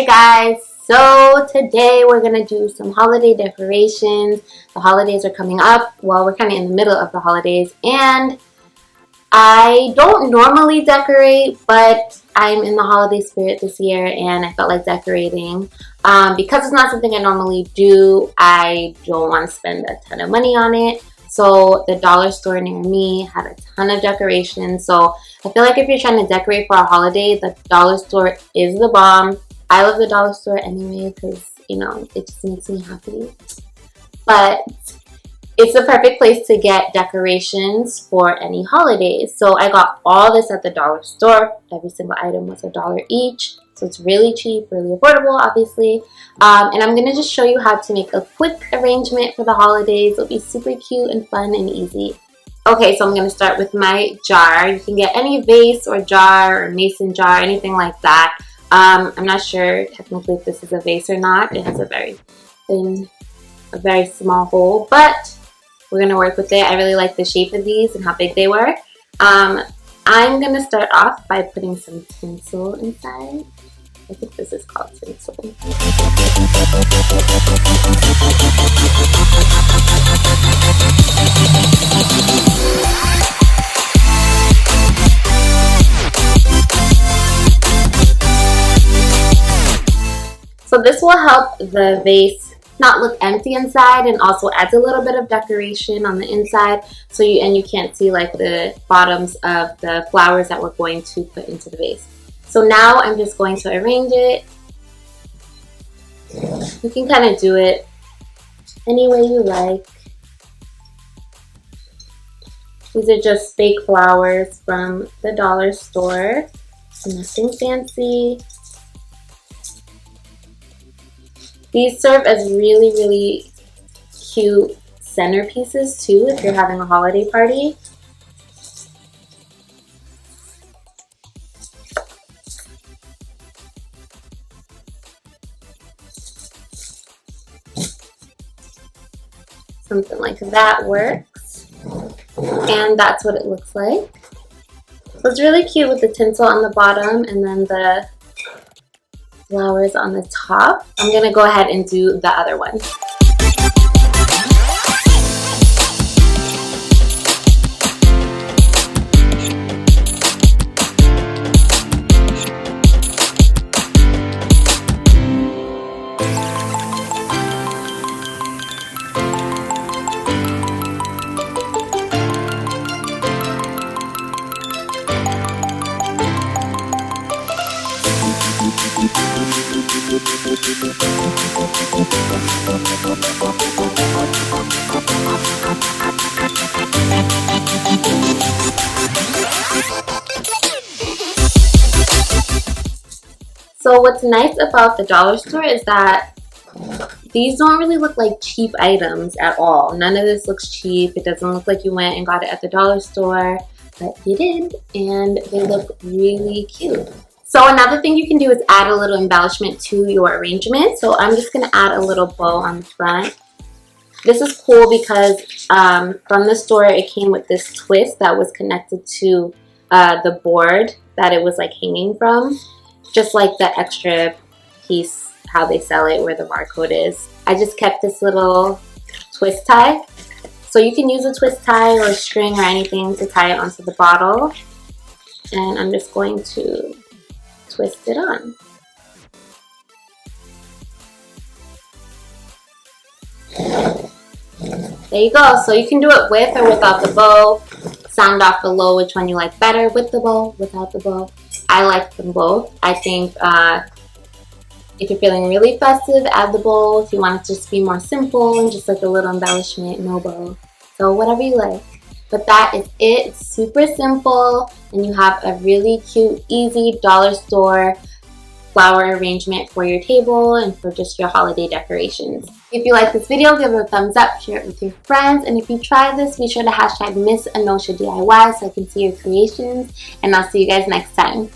Hey guys, so today we're gonna do some holiday decorations. The holidays are coming up. Well, we're kind of in the middle of the holidays, and I don't normally decorate, but I'm in the holiday spirit this year and I felt like decorating. Because it's not something I normally do, I don't want to spend a ton of money on it. So the dollar store near me had a ton of decorations. So I feel like if you're trying to decorate for a holiday, the dollar store is the bomb. I love the dollar store anyway because, you know, it just makes me happy. But it's the perfect place to get decorations for any holidays. So I got all this at the dollar store. Every single item was $1 each. So it's really cheap, really affordable, obviously. And I'm going to just show you how to make a quick arrangement for the holidays. It'll be super cute and fun and easy. Okay, so I'm going to start with my jar. You can get any vase or jar or mason jar, anything like that. I'm not sure technically if this is a vase or not. It has a very thin, a very small hole, but we're going to work with it. I really like the shape of these and how big they were. I'm going to start off by putting some tinsel inside. I think this is called tinsel. So this will help the vase not look empty inside, and also adds a little bit of decoration on the inside, so you can't see like the bottoms of the flowers that we're going to put into the vase. So now I'm just going to arrange it. You can kind of do it any way you like. These are just fake flowers from the dollar store. Nothing fancy. These serve as really, really cute centerpieces too if you're having a holiday party. Something like that works. And that's what it looks like. So it's really cute with the tinsel on the bottom and then the flowers on the top. I'm gonna go ahead and do the other one. So what's nice about the dollar store is that these don't really look like cheap items at all. None of this looks cheap. It doesn't look like you went and got it at the dollar store, but you did, and they look really cute. So another thing you can do is add a little embellishment to your arrangement. So I'm just going to add a little bow on the front. This is cool because from the store it came with this twist that was connected to the board that it was like hanging from. Just like the extra piece, how they sell it, where the barcode is. I just kept this little twist tie. So you can use a twist tie or a string or anything to tie it onto the bottle. And I'm just going to twist it on. There you go. So you can do it with or without the bow. Sound off below which one you like better, with the bow, without the bow. I like them both. I think if you're feeling really festive, add the bow. If you want it to just be more simple and just like a little embellishment, no bow. So whatever you like. But that is it. It's super simple, and you have a really cute, easy dollar store flower arrangement for your table and for just your holiday decorations. If you like this video, give it a thumbs up, share it with your friends, and if you try this, be sure to hashtag MissAnoshaDIY so I can see your creations, and I'll see you guys next time.